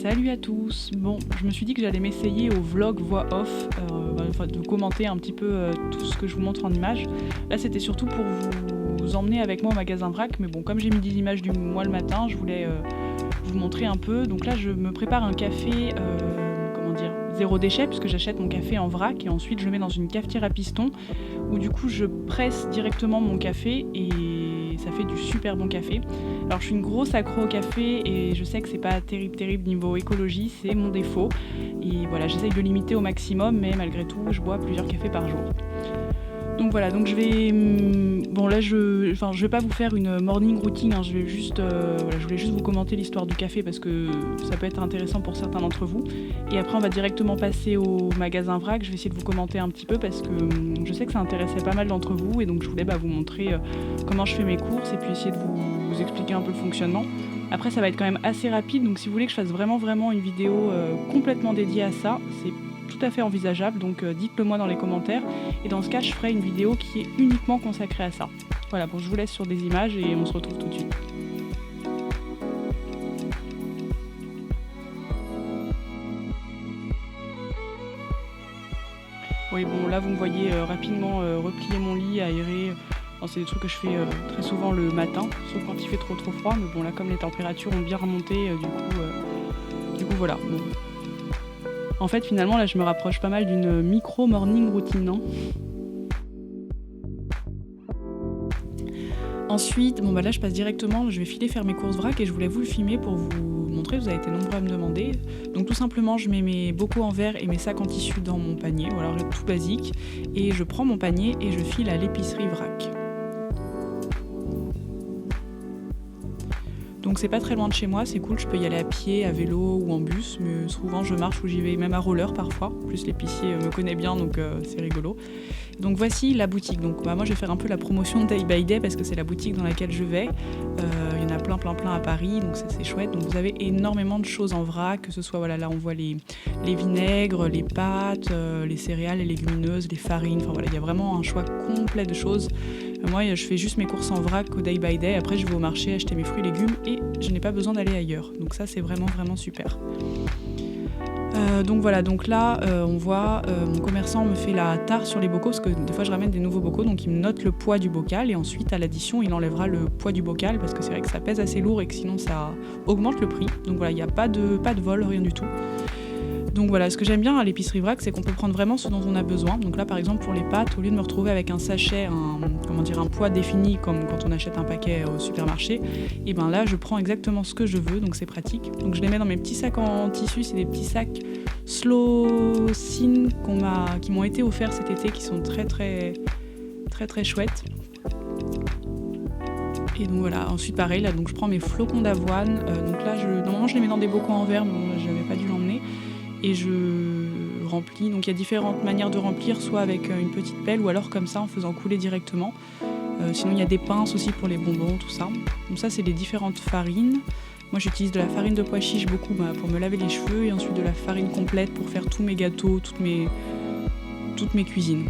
Salut à tous. Bon, je me suis dit que j'allais m'essayer au vlog voix off, de commenter un petit peu tout ce que je vous montre en images. Là, c'était surtout pour vous emmener avec moi au magasin vrac, mais bon, comme j'ai mis des images du mois le matin, je voulais vous montrer un peu. Donc là, je me prépare un café, zéro déchet, puisque j'achète mon café en vrac et ensuite je le mets dans une cafetière à piston où du coup je presse directement mon café et ça fait du super bon café. Alors je suis une grosse accro au café et je sais que c'est pas terrible niveau écologie, c'est mon défaut. Et voilà, j'essaye de limiter au maximum, mais malgré tout, je bois plusieurs cafés par jour. Donc voilà, donc je vais... Bon là, je vais pas vous faire une morning routine, hein, je voulais juste vous commenter l'histoire du café parce que ça peut être intéressant pour certains d'entre vous. Et après, on va directement passer au magasin vrac, je vais essayer de vous commenter un petit peu parce que je sais que ça intéressait pas mal d'entre vous et donc je voulais vous montrer comment je fais mes courses et puis essayer de vous expliquer un peu le fonctionnement. Après, ça va être quand même assez rapide, donc si vous voulez que je fasse vraiment une vidéo complètement dédiée à ça, c'est tout à fait envisageable, donc dites-le moi dans les commentaires et dans ce cas je ferai une vidéo qui est uniquement consacrée à ça. Voilà, bon je vous laisse sur des images et on se retrouve tout de suite. Oui bon là vous me voyez rapidement replier mon lit, aérer. C'est des trucs que je fais très souvent le matin, sauf quand il fait trop froid, mais bon là comme les températures ont bien remonté, du coup voilà. Bon. En fait, finalement, là, je me rapproche pas mal d'une micro-morning routine, non ? Ensuite, là, je passe directement, je vais filer faire mes courses vrac et je voulais vous le filmer pour vous montrer, vous avez été nombreux à me demander. Donc tout simplement, je mets mes bocaux en verre et mes sacs en tissu dans mon panier, ou alors tout basique, et je prends mon panier et je file à l'épicerie vrac. Donc c'est pas très loin de chez moi, c'est cool, je peux y aller à pied, à vélo ou en bus, mais souvent je marche ou j'y vais même à roller parfois. En plus l'épicier me connaît bien donc c'est rigolo. Donc voici la boutique, donc moi je vais faire un peu la promotion de Day by Day parce que c'est la boutique dans laquelle je vais. Il y en a plein à Paris, donc c'est chouette. Donc vous avez énormément de choses en vrac, que ce soit là on voit les vinaigres, les pâtes, les céréales, les légumineuses, les farines, enfin voilà, il y a vraiment un choix complet de choses. Moi je fais juste mes courses en vrac au Day by Day, après je vais au marché acheter mes fruits et légumes et je n'ai pas besoin d'aller ailleurs. Donc ça c'est vraiment super. Donc voilà, donc là on voit mon commerçant me fait la tare sur les bocaux parce que des fois je ramène des nouveaux bocaux, donc il me note le poids du bocal et ensuite à l'addition il enlèvera le poids du bocal parce que c'est vrai que ça pèse assez lourd et que sinon ça augmente le prix. Donc voilà, il n'y a pas de vol, rien du tout. Donc voilà, ce que j'aime bien à l'épicerie vrac, c'est qu'on peut prendre vraiment ce dont on a besoin. Donc là, par exemple, pour les pâtes, au lieu de me retrouver avec un sachet, un poids défini comme quand on achète un paquet au supermarché, et ben là, je prends exactement ce que je veux, donc c'est pratique. Donc je les mets dans mes petits sacs en tissu, c'est des petits sacs Slowcine qui m'ont été offerts cet été, qui sont très chouettes. Et donc voilà, ensuite pareil, là, donc je prends mes flocons d'avoine. Donc là, normalement, je les mets dans des bocaux en verre, mais bon, là, je n'avais pas dû l'emmener. Et je remplis. Donc il y a différentes manières de remplir, soit avec une petite pelle ou alors comme ça en faisant couler directement. Sinon il y a des pinces aussi pour les bonbons, tout ça. Donc ça c'est les différentes farines. Moi j'utilise de la farine de pois chiche beaucoup pour me laver les cheveux et ensuite de la farine complète pour faire tous mes gâteaux, toutes mes cuisines.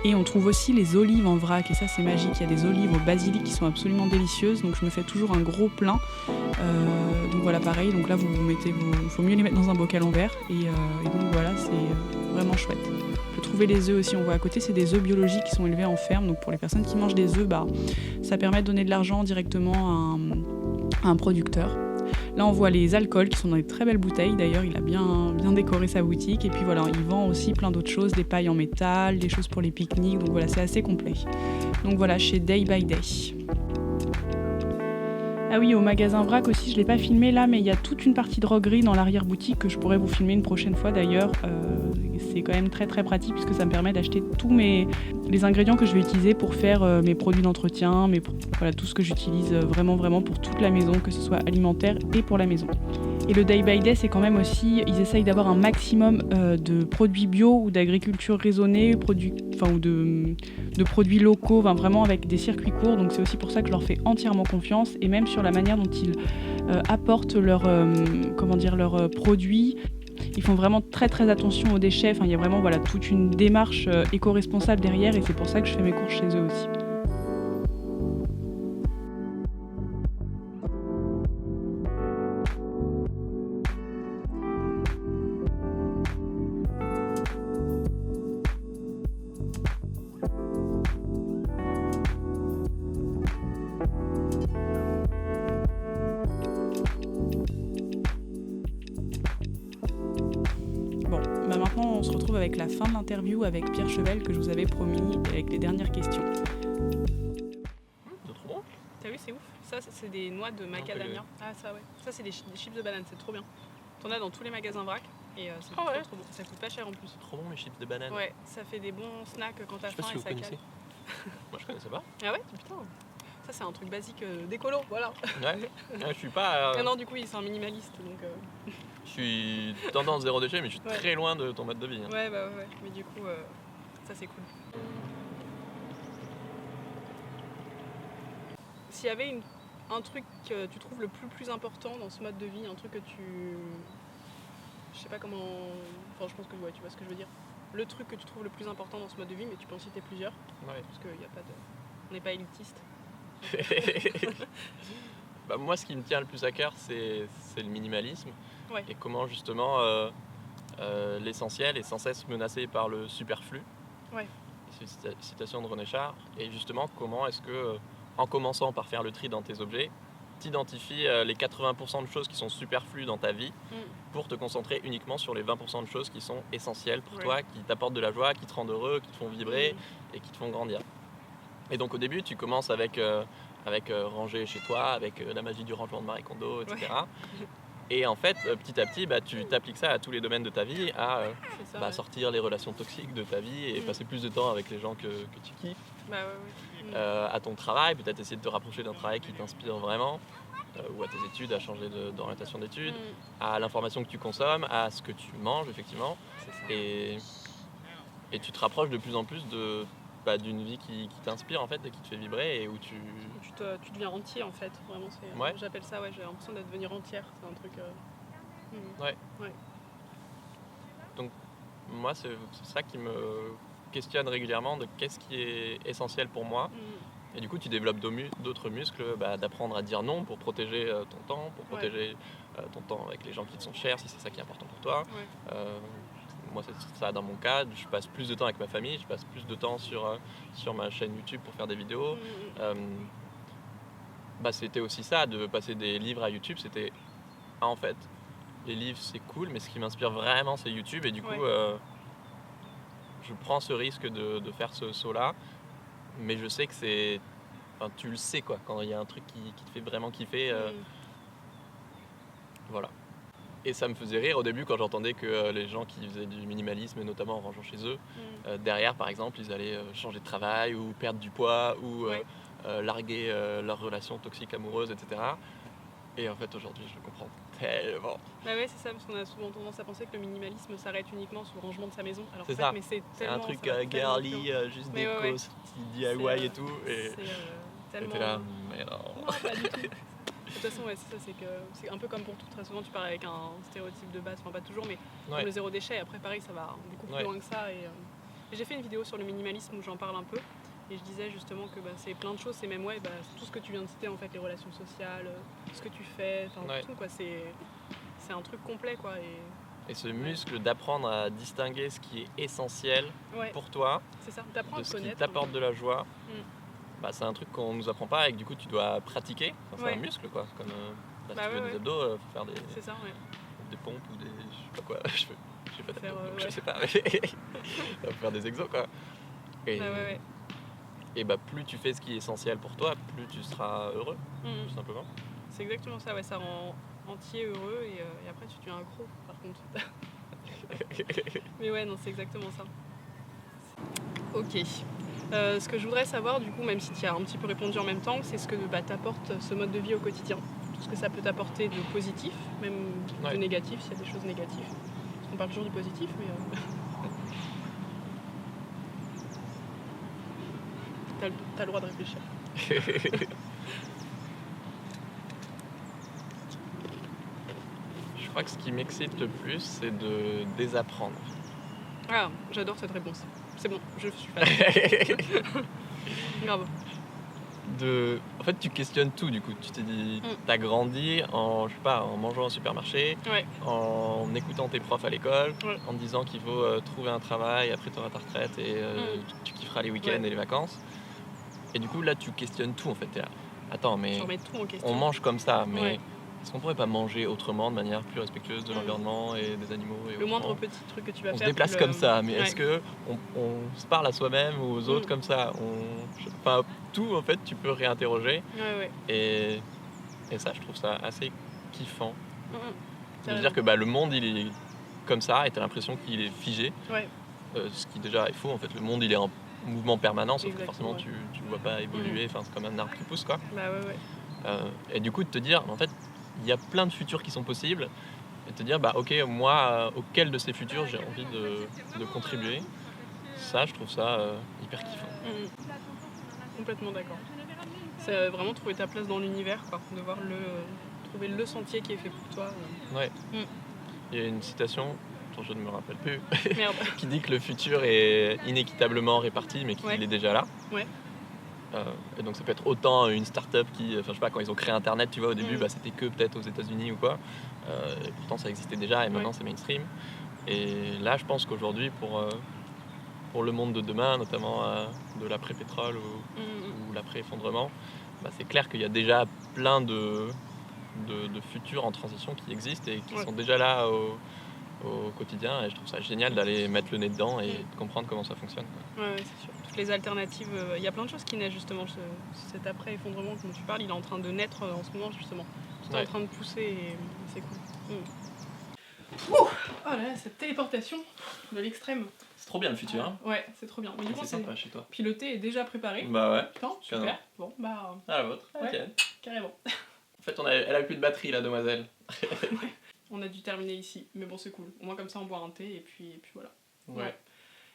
Et on trouve aussi les olives en vrac et ça c'est magique, il y a des olives au basilic qui sont absolument délicieuses, donc je me fais toujours un gros plein. Donc voilà pareil, donc là il faut mieux les mettre dans un bocal en verre et donc voilà c'est vraiment chouette. On peut trouver les œufs aussi, on voit à côté c'est des œufs biologiques qui sont élevés en ferme, donc pour les personnes qui mangent des œufs, ça permet de donner de l'argent directement à un producteur. Là on voit les alcools qui sont dans des très belles bouteilles, d'ailleurs il a bien décoré sa boutique et puis voilà il vend aussi plein d'autres choses, des pailles en métal, des choses pour les pique-niques, donc voilà c'est assez complet. Donc voilà chez Day by Day. Ah oui, au magasin vrac aussi, je l'ai pas filmé là, mais il y a toute une partie droguerie dans l'arrière-boutique que je pourrais vous filmer une prochaine fois d'ailleurs. C'est quand même très pratique puisque ça me permet d'acheter tous les ingrédients que je vais utiliser pour faire mes produits d'entretien, tout ce que j'utilise vraiment pour toute la maison, que ce soit alimentaire et pour la maison. Et le Day by Day, c'est quand même aussi, ils essayent d'avoir un maximum de produits bio ou d'agriculture raisonnée, ou de produits locaux, vraiment avec des circuits courts. Donc c'est aussi pour ça que je leur fais entièrement confiance et même sur la manière dont ils apportent leurs produits. Ils font vraiment très attention aux déchets. Il y a vraiment toute une démarche éco-responsable derrière et c'est pour ça que je fais mes courses chez eux aussi. on se retrouve avec la fin de l'interview avec Pierre Chevel que je vous avais promis avec les dernières questions. C'est trop bon. T'as vu, c'est ouf. Ça, c'est des noix de macadamia. Ah ça ouais. Ça c'est des chips de banane, c'est trop bien. T'en as dans tous les magasins vrac et c'est trop bon. Ça coûte pas cher en plus. C'est trop bon les chips de banane. Ouais, ça fait des bons snacks quand t'as faim si et vous ça connaissez. cale. Moi je connaissais pas. Ah ouais, putain. Ça c'est un truc basique d'écolo, voilà. Ouais. Je suis pas. Ah non, du coup, c'est un minimaliste donc. Je suis tendance zéro déchet, mais je suis très loin de ton mode de vie. Hein. Ouais, mais du coup, ça c'est cool. S'il y avait un truc que tu trouves le plus important dans ce mode de vie, un truc que tu... Je sais pas comment... Enfin, je pense que ouais, tu vois ce que je veux dire. Le truc que tu trouves le plus important dans ce mode de vie, mais tu peux en citer plusieurs. Ouais. Parce qu'il y a pas de... On n'est pas élitiste. Bah, moi, ce qui me tient le plus à cœur, c'est le minimalisme. Ouais. Et comment justement l'essentiel est sans cesse menacé par le superflu. Ouais. C'est une citation de René Char. Et justement, comment est-ce que, en commençant par faire le tri dans tes objets, t'identifies les 80% de choses qui sont superflues dans ta vie pour te concentrer uniquement sur les 20% de choses qui sont essentielles pour toi, qui t'apportent de la joie, qui te rendent heureux, qui te font vibrer et qui te font grandir. Et donc au début, tu commences avec ranger chez toi, avec la magie du rangement de Marie Kondo, etc. Ouais. Et en fait, petit à petit, tu t'appliques ça à tous les domaines de ta vie, à sortir les relations toxiques de ta vie et passer plus de temps avec les gens que tu kiffes. À ton travail, peut-être essayer de te rapprocher d'un travail qui t'inspire vraiment, ou à tes études, à changer d'orientation d'études, à l'information que tu consommes, à ce que tu manges, effectivement. Et tu te rapproches de plus en plus d'une vie qui t'inspire en fait et qui te fait vibrer et où tu deviens entier en fait, vraiment j'appelle ça, j'ai l'impression de devenir entière, c'est un truc ouais. Donc moi c'est ça qui me questionne régulièrement de qu'est-ce qui est essentiel pour moi et du coup tu développes d'autres muscles, d'apprendre à dire non pour protéger ton temps, pour protéger ton temps avec les gens qui te sont chers si c'est ça qui est important pour toi. Moi, c'est ça dans mon cas. Je passe plus de temps avec ma famille, je passe plus de temps sur ma chaîne YouTube pour faire des vidéos. C'était aussi ça, de passer des livres à YouTube. C'était, en fait, les livres, c'est cool, mais ce qui m'inspire vraiment, c'est YouTube. Et du coup, je prends ce risque de faire ce saut-là. Mais je sais que c'est... Enfin, tu le sais, quoi, quand il y a un truc qui te fait vraiment kiffer. Voilà. Et ça me faisait rire au début quand j'entendais que les gens qui faisaient du minimalisme, notamment en rangeant chez eux, derrière par exemple, ils allaient changer de travail ou perdre du poids ou larguer leur relation toxique amoureuse, etc. Et en fait aujourd'hui je le comprends tellement. Bah ouais, c'est ça, parce qu'on a souvent tendance à penser que le minimalisme s'arrête uniquement sur le rangement de sa maison. Alors c'est ça, mais c'est un truc girly, juste déco, DIY et tout. Et tellement... t'es là, mais non. Pas du tout. De toute façon, c'est ça, c'est un peu comme pour tout. Très souvent, tu parles avec un stéréotype de base, enfin pas toujours, mais pour le zéro déchet. Après, pareil, ça va beaucoup plus loin que ça. Et j'ai fait une vidéo sur le minimalisme où j'en parle un peu. Et je disais justement que c'est plein de choses, c'est même tout ce que tu viens de citer, en fait, les relations sociales, ce que tu fais, tout, quoi. C'est un truc complet, quoi. Et ce muscle d'apprendre à distinguer ce qui est essentiel pour toi, c'est ça, d'apprendre de ce qui t'apporte de la joie. C'est un truc qu'on nous apprend pas et que du coup tu dois pratiquer. C'est un muscle quoi. Comme si tu veux des abdos, faut faire des pompes ou des je sais pas quoi. Je fais pas d'abdos, je sais pas. Faut faire des exos quoi. Et plus tu fais ce qui est essentiel pour toi, plus tu seras heureux, tout simplement. C'est exactement ça, ça rend entier heureux et après tu deviens accro par contre. Mais non, c'est exactement ça. Ok. Ce que je voudrais savoir, du coup, même si tu as un petit peu répondu en même temps, c'est ce que t'apporte ce mode de vie au quotidien. Tout ce que ça peut t'apporter de positif, même de négatif, s'il y a des choses négatives. Parce qu'on parle toujours du positif, mais... t'as le droit de réfléchir. Je crois que ce qui m'excite le plus, c'est de désapprendre. Ah, j'adore cette réponse. C'est bon, je suis fan. Grave. En fait, tu questionnes tout du coup. Tu t'es dit, t'as grandi en mangeant au supermarché, en écoutant tes profs à l'école, en te disant qu'il faut trouver un travail, après tu auras ta retraite et tu kifferas les week-ends et les vacances. Et du coup, là, tu questionnes tout en fait. T'es là, attends, mais on mange comme ça, mais est-ce qu'on pourrait pas manger autrement, de manière plus respectueuse de l'environnement et des animaux et Le moindre autrement. petit truc que tu vas On se faire. déplace comme ça, mais Ouais. est-ce que on se parle à soi-même ou aux autres comme ça? Enfin, tout en fait, tu peux réinterroger Ouais. et ça, je trouve ça assez kiffant. T'as De se raison. dire que le monde, il est comme ça et t'as l'impression qu'il est figé. Ouais. Ce qui déjà est faux, en fait. Le monde, il est en mouvement permanent, sauf que Exactement, forcément, tu le vois pas évoluer. Enfin, c'est comme un arbre qui pousse, quoi. Bah ouais. Et du coup, de te dire, en fait, il y a plein de futurs qui sont possibles. Et te dire, ok, moi, auquel de ces futurs j'ai envie de contribuer. Ça, je trouve ça hyper kiffant. Complètement d'accord. C'est vraiment trouver ta place dans l'univers, quoi. Devoir trouver le sentier qui est fait pour toi. Ouais. Il y a une citation, dont je ne me rappelle plus, Merde. qui dit que le futur est inéquitablement réparti, mais qu'il est déjà là. Ouais. Et donc ça peut être autant une start-up qui, enfin je sais pas, quand ils ont créé Internet, tu vois, au début, c'était que peut-être aux États-Unis ou quoi. Et pourtant ça existait déjà et maintenant c'est mainstream. Et là, je pense qu'aujourd'hui, pour le monde de demain, notamment de l'après-pétrole ou l'après-effondrement, c'est clair qu'il y a déjà plein de futurs en transition qui existent et qui sont déjà là au quotidien. Et je trouve ça génial d'aller mettre le nez dedans et de comprendre comment ça fonctionne, quoi. Ouais, c'est sûr. Toutes les alternatives, il y a plein de choses qui naissent justement. Cet après-effondrement dont tu parles, il est en train de naître en ce moment justement. Tout est en train de pousser et c'est cool. Oh là, cette téléportation de l'extrême. C'est trop bien le futur, hein. Ouais, c'est trop bien. Mais du coup, c'est sympa chez toi. Piloté et déjà préparé. Bah ouais. Putain, super. Bon, à la vôtre. Ouais, Ok. carrément. En fait, elle a plus de batterie, la demoiselle. On a dû terminer ici, mais bon, c'est cool. Au moins, comme ça, on boit un thé et puis voilà. Ouais.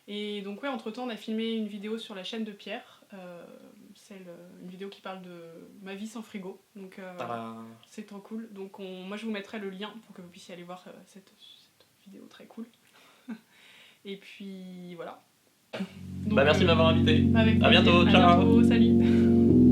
Et donc, entre-temps, on a filmé une vidéo sur la chaîne de Pierre. Une vidéo qui parle de ma vie sans frigo. Donc, c'est trop cool. Donc, moi, je vous mettrai le lien pour que vous puissiez aller voir cette vidéo très cool. Et puis, voilà. Donc, merci de m'avoir invité. Avec à bientôt, ciao. bientôt, salut.